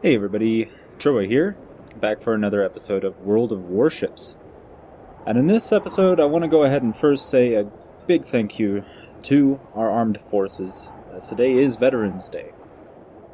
Hey everybody, Troa here, back for another episode of World of Warships. And in this episode, I want to go ahead and first say a big thank you to our armed forces, as today is Veterans Day.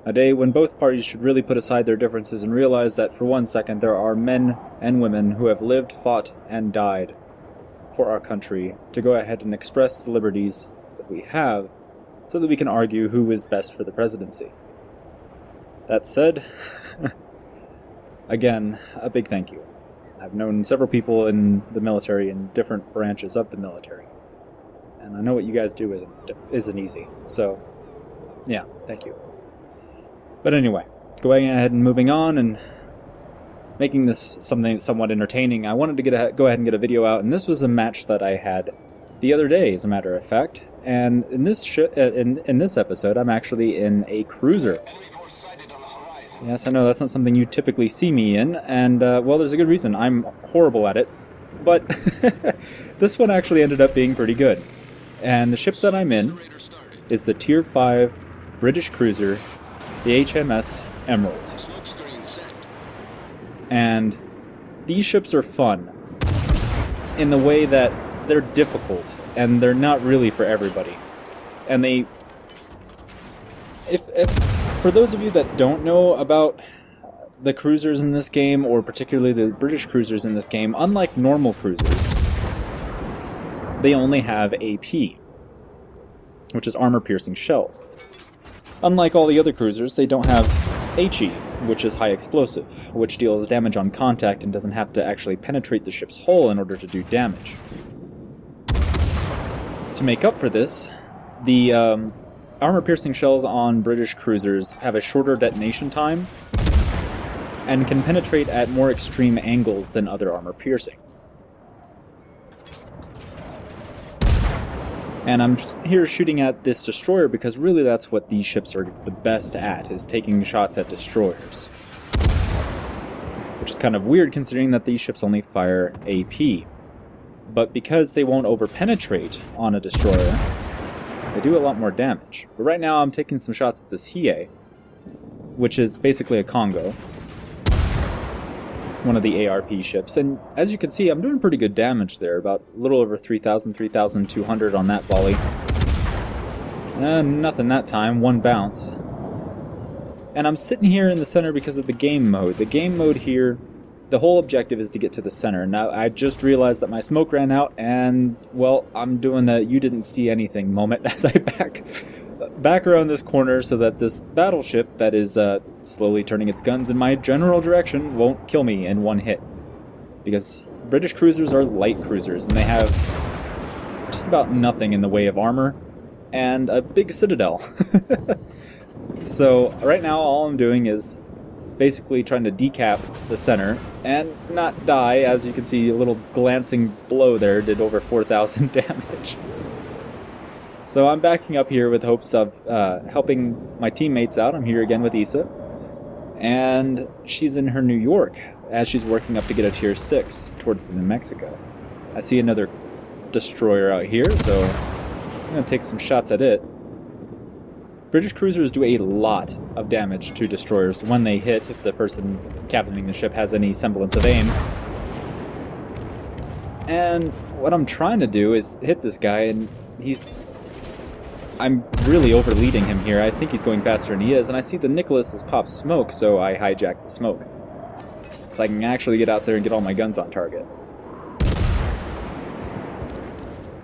A day when both parties should really put aside their differences and realize that for one second there are men and women who have lived, fought, and died for our country to go ahead and express the liberties that we have so that we can argue who is best for the presidency. That said, again, a big thank you. I've known several people in the military in different branches of the military, and I know what you guys do isn't easy, so yeah, thank you. But anyway, going ahead and moving on and making this something somewhat entertaining, I wanted to go ahead and get a video out, and this was a match that I had the other day, as a matter of fact, and in this episode, I'm actually in a cruiser. Yes, I know that's not something you typically see me in, and, well, there's a good reason. I'm horrible at it, but this one actually ended up being pretty good. And the ship that I'm in is the Tier 5 British cruiser, the HMS Emerald. And these ships are fun in the way that they're difficult, and they're not really for everybody. And they... For those of you that don't know about the cruisers in this game, or particularly the British cruisers in this game, unlike normal cruisers, they only have AP, which is armor-piercing shells. Unlike all the other cruisers, they don't have HE, which is high explosive, which deals damage on contact and doesn't have to actually penetrate the ship's hull in order to do damage. To make up for this, the armor-piercing shells on British cruisers have a shorter detonation time and can penetrate at more extreme angles than other armor-piercing. And I'm here shooting at this destroyer because really that's what these ships are the best at, is taking shots at destroyers. Which is kind of weird considering that these ships only fire AP. But because they won't over-penetrate on a destroyer, they do a lot more damage. But right now I'm taking some shots at this Hiei, which is basically a Congo, one of the ARP ships. And as you can see, I'm doing pretty good damage there, about a little over 3,000, 3,200 on that volley. Nothing that time, one bounce. And I'm sitting here in the center because of the game mode. The game mode here, the whole objective is to get to the center. Now, I just realized that my smoke ran out, and, well, I'm doing the you didn't see anything moment as I back around this corner so that this battleship that is slowly turning its guns in my general direction won't kill me in one hit. Because British cruisers are light cruisers, and they have just about nothing in the way of armor and a big citadel. So, right now, all I'm doing is basically trying to decap the center and not die. As you can see, a little glancing blow there did over 4,000 damage. So I'm backing up here with hopes of helping my teammates out. I'm here again with Issa, and she's in her New York as she's working up to get a tier 6 towards the New Mexico. I see another destroyer out here, so I'm going to take some shots at it. British cruisers do a lot of damage to destroyers when they hit, if the person captaining the ship has any semblance of aim. And what I'm trying to do is hit this guy, and I'm really overleading him here. I think he's going faster than he is, and I see the Nicholas has popped smoke, so I hijack the smoke. So I can actually get out there and get all my guns on target.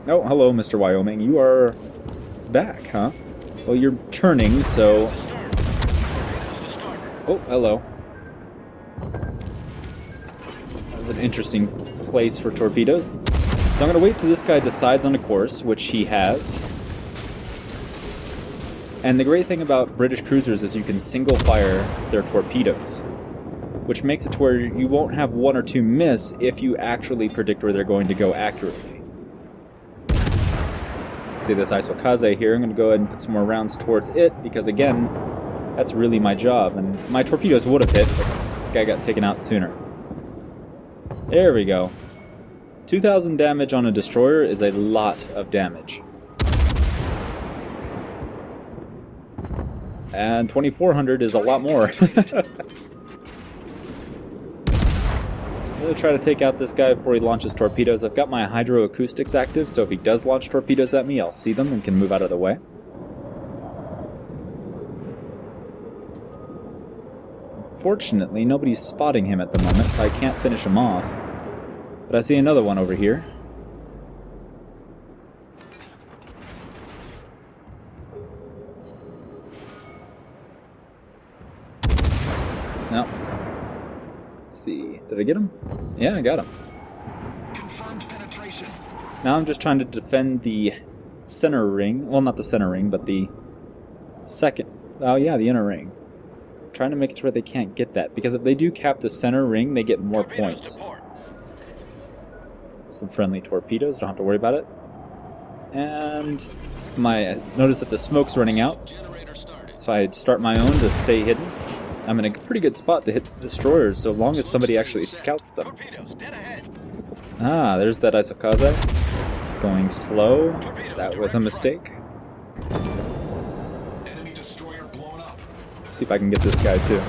Oh, hello, Mr. Wyoming. You are back, huh? Well, you're turning, so... Oh, hello. That was an interesting place for torpedoes. So I'm going to wait till this guy decides on a course, which he has. And the great thing about British cruisers is you can single fire their torpedoes, which makes it to where you won't have one or two miss if you actually predict where they're going to go accurately. See this Isokaze here, I'm going to go ahead and put some more rounds towards it, because again, that's really my job, and my torpedoes would have hit, but the guy got taken out sooner. There we go. 2,000 damage on a destroyer is a lot of damage. And 2400 is a lot more. So I'm going to try to take out this guy before he launches torpedoes. I've got my hydroacoustics active, so if he does launch torpedoes at me, I'll see them and can move out of the way. Unfortunately, nobody's spotting him at the moment, so I can't finish him off. But I see another one over here. No. Let's see. Did I get him? Yeah, I got him. Confirmed penetration. Now I'm just trying to defend the center ring. Well, not the center ring, but the second. Oh, yeah, the inner ring. Trying to make it to where they can't get that, because if they do cap the center ring, they get more points. Some friendly torpedoes, don't have to worry about it. And notice that the smoke's running out, so I start my own to stay hidden. I'm in a pretty good spot to hit the destroyers, so long as somebody actually scouts them. Ah, there's that Isokaze. Going slow. That was a mistake. See if I can get this guy too.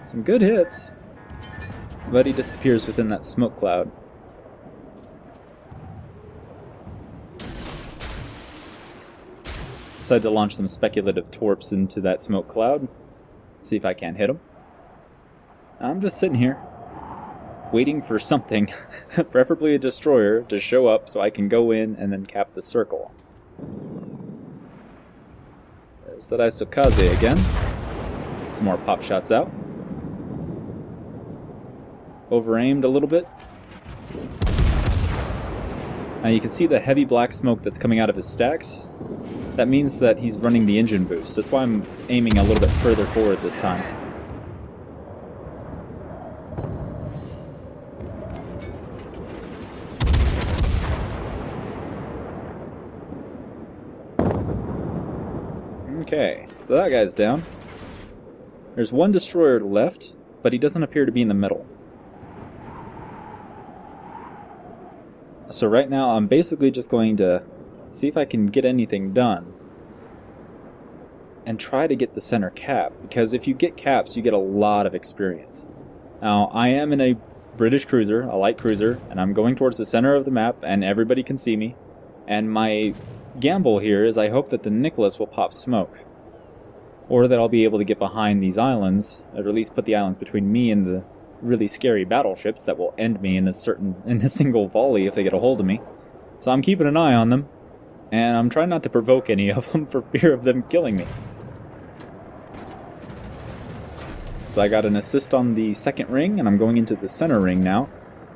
Some good hits, but he disappears within that smoke cloud. Decided to launch some speculative torps into that smoke cloud. See if I can't hit him. I'm just sitting here, waiting for something, preferably a destroyer, to show up so I can go in and then cap the circle. There's that Isokaze again. Some more pop shots out. Over-aimed a little bit. Now you can see the heavy black smoke that's coming out of his stacks. That means that he's running the engine boost. That's why I'm aiming a little bit further forward this time. Okay, so that guy's down. There's one destroyer left, but he doesn't appear to be in the middle. So right now I'm basically just going to see if I can get anything done and try to get the center cap, because if you get caps you get a lot of experience. Now I am in a British cruiser, a light cruiser, and I'm going towards the center of the map and everybody can see me, and my gamble here is I hope that the Nicholas will pop smoke, or that I'll be able to get behind these islands, or at least put the islands between me and the really scary battleships that will end me in a single volley if they get a hold of me. So I'm keeping an eye on them, and I'm trying not to provoke any of them for fear of them killing me. So I got an assist on the second ring, and I'm going into the center ring now.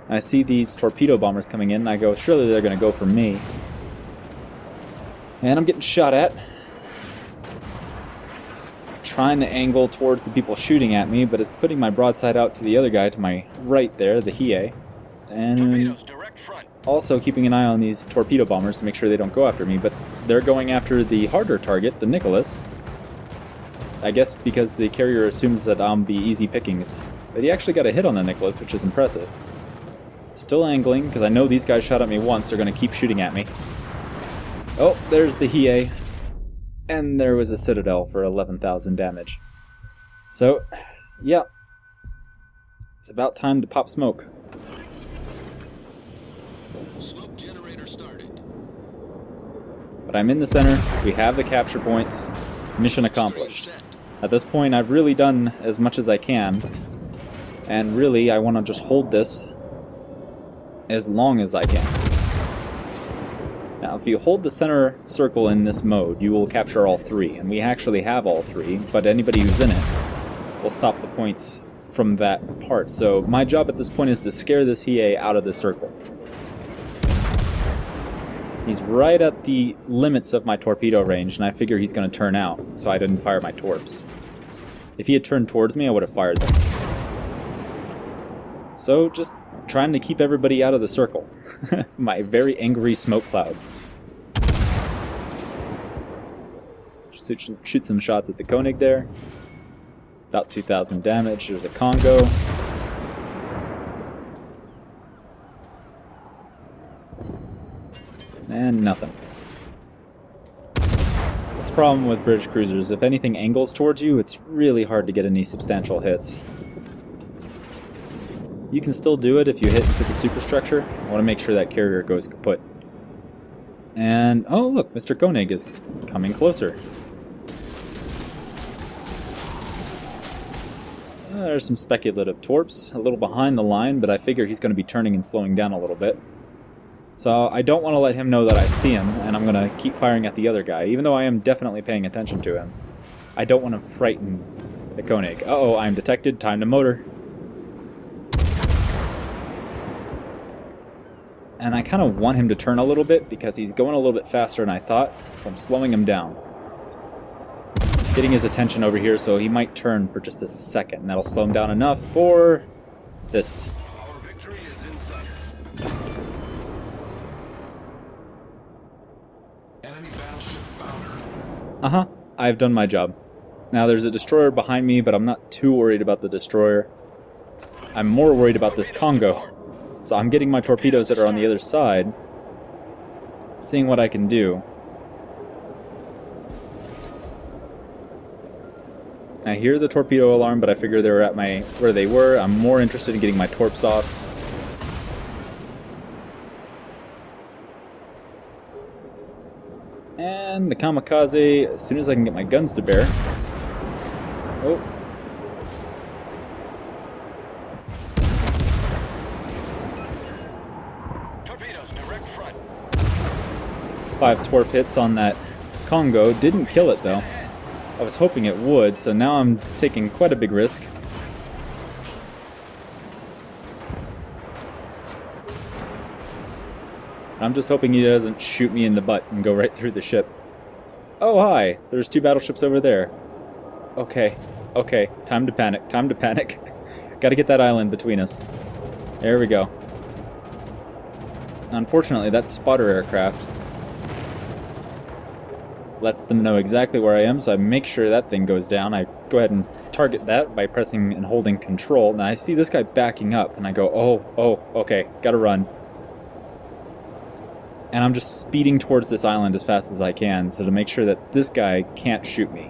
I see these torpedo bombers coming in, and I go, surely they're going to go for me. And I'm getting shot at. Trying to angle towards the people shooting at me, but it's putting my broadside out to the other guy to my right there, the Hiei. And also keeping an eye on these torpedo bombers to make sure they don't go after me, but they're going after the harder target, the Nicholas. I guess because the carrier assumes that I'll be easy pickings. But he actually got a hit on the Nicholas, which is impressive. Still angling, because I know these guys shot at me once, they're going to keep shooting at me. Oh, there's the Hiei. And there was a Citadel for 11,000 damage. So, yeah. It's about time to pop smoke. Smoke generator started. But I'm in the center, we have the capture points, mission accomplished. At this point I've really done as much as I can, and really I want to just hold this as long as I can. Now if you hold the center circle in this mode, you will capture all three, and we actually have all three, but anybody who's in it will stop the points from that part. So my job at this point is to scare this Hiei out of the circle. He's right at the limits of my torpedo range, and I figure he's going to turn out, so I didn't fire my torps. If he had turned towards me, I would have fired them. So, just trying to keep everybody out of the circle. My very angry smoke cloud. Shoot some shots at the Koenig there. About 2,000 damage. There's a Congo. And nothing. That's the problem with British cruisers. If anything angles towards you, it's really hard to get any substantial hits. You can still do it if you hit into the superstructure. I want to make sure that carrier goes kaput. And, oh look, Mr. Koenig is coming closer. There's some speculative torps, a little behind the line, but I figure he's going to be turning and slowing down a little bit. So I don't want to let him know that I see him, and I'm going to keep firing at the other guy, even though I am definitely paying attention to him. I don't want to frighten the Koenig. Uh-oh, I'm detected. Time to motor. And I kind of want him to turn a little bit, because he's going a little bit faster than I thought, so I'm slowing him down. Getting his attention over here, so he might turn for just a second, and that'll slow him down enough for this. Our victory is in sight. Enemy battleship foundered. Uh-huh, I've done my job. Now there's a destroyer behind me, but I'm not too worried about the destroyer. I'm more worried about this Congo. So I'm getting my torpedoes that are on the other side, seeing what I can do. I hear the torpedo alarm, but I figure they were at where they were. I'm more interested in getting my torps off. And the kamikaze, as soon as I can get my guns to bear. Oh. Torpedoes, direct front. 5 torp hits on that Congo. Didn't kill it though. I was hoping it would, so now I'm taking quite a big risk. I'm just hoping he doesn't shoot me in the butt and go right through the ship. Oh hi, there's 2 battleships over there. Okay, okay, time to panic, time to panic. Gotta get that island between us. There we go. Unfortunately, that spotter aircraft lets them know exactly where I am, so I make sure that thing goes down. I go ahead and target that by pressing and holding control. Now I see this guy backing up, and I go, oh, okay, gotta run. And I'm just speeding towards this island as fast as I can, so to make sure that this guy can't shoot me.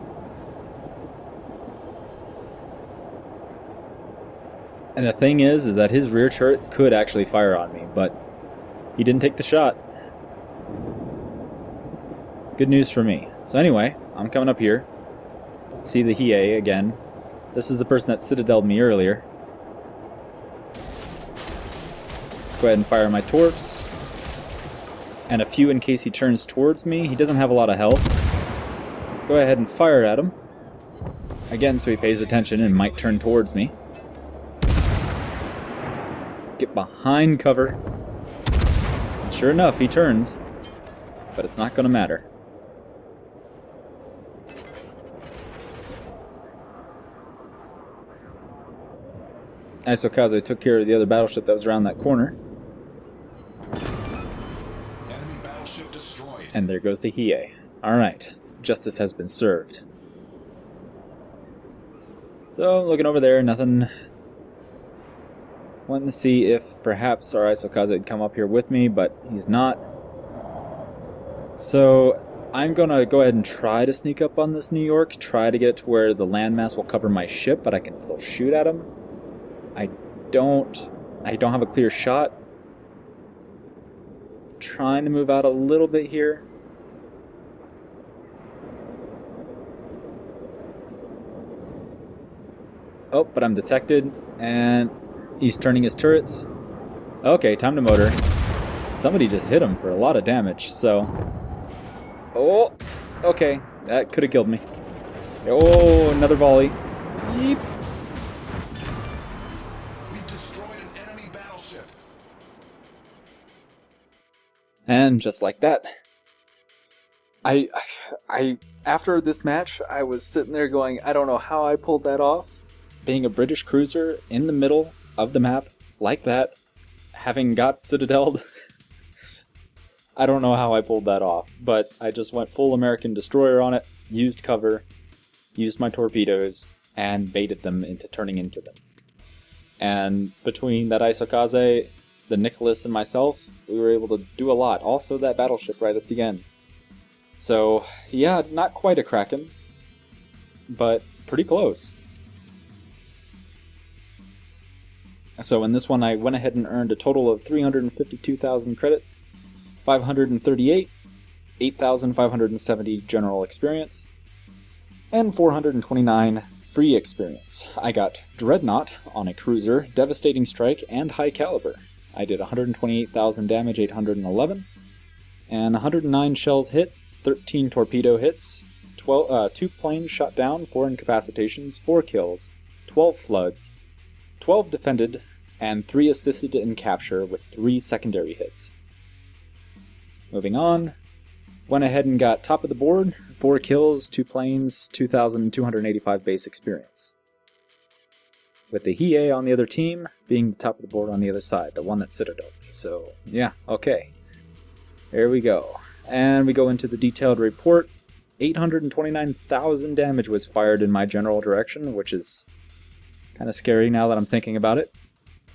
And the thing is that his rear turret could actually fire on me, but he didn't take the shot. Good news for me. So anyway, I'm coming up here. See the Hiei again. This is the person that citadeled me earlier. Go ahead and fire my torps. And a few in case he turns towards me. He doesn't have a lot of health. Go ahead and fire at him. Again, so he pays attention and might turn towards me. Get behind cover. And sure enough, he turns. But it's not going to matter. Isokaze took care of the other battleship that was around that corner. Enemy battleship destroyed. And there goes the Hiei. Alright, justice has been served. So, looking over there, nothing. Wanting to see if perhaps our Isokaze had come up here with me, but he's not. So, I'm gonna go ahead and try to sneak up on this New York, try to get it to where the landmass will cover my ship, but I can still shoot at him. I don't have a clear shot. Trying to move out a little bit here. Oh, but I'm detected, and he's turning his turrets. Okay, time to motor. Somebody just hit him for a lot of damage, so... Oh, okay, that could have killed me. Oh, another volley. Yeep. And just like that, I after this match, I was sitting there going, I don't know how I pulled that off. Being a British cruiser in the middle of the map like that, having got citadeled, I don't know how I pulled that off. But I just went full American destroyer on it, used cover, used my torpedoes, and baited them into turning into them. And between that Isokaze, the Nicholas, and myself, we were able to do a lot. Also that battleship right at the end. So, yeah, not quite a Kraken, but pretty close. So in this one, I went ahead and earned a total of 352,000 credits, 538, 8,570 general experience, and 429 free experience. I got Dreadnought on a cruiser, Devastating Strike, and High Caliber. I did 128,000 damage, 811, and 109 shells hit, 13 torpedo hits, 2 planes shot down, 4 incapacitations, 4 kills, 12 floods, 12 defended, and 3 assisted in capture with 3 secondary hits. Moving on, went ahead and got top of the board, 4 kills, 2 planes, 2,285 base experience. With the Hiei on the other team being the top of the board on the other side, the one that's Citadel. So, yeah, okay. There we go. And we go into the detailed report. 829,000 damage was fired in my general direction, which is kind of scary now that I'm thinking about it.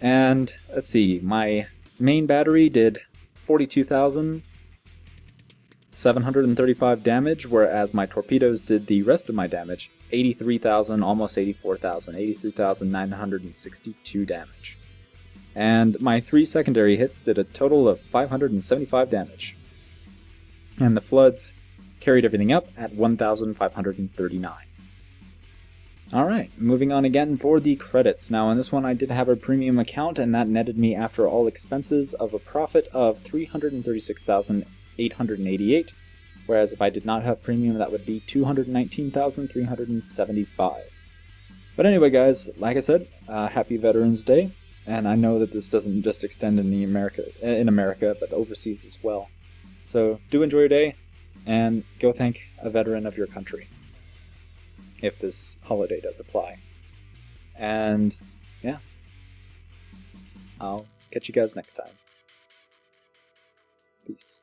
And, let's see, my main battery did 42,735 damage, whereas my torpedoes did the rest of my damage, 83,000, almost 84,000, 83,962 damage. And my 3 secondary hits did a total of 575 damage. And the floods carried everything up at 1,539. Alright, moving on again for the credits. Now in this one I did have a premium account, and that netted me after all expenses of a profit of 336,888, whereas if I did not have premium that would be 219,375. But anyway guys, like I said, happy Veterans Day, and I know that this doesn't just extend in America, but overseas as well. So do enjoy your day, and go thank a veteran of your country, if this holiday does apply. And, yeah, I'll catch you guys next time. Peace.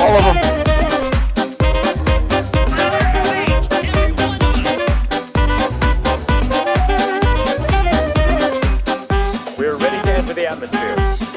All of them. We're ready to enter the atmosphere.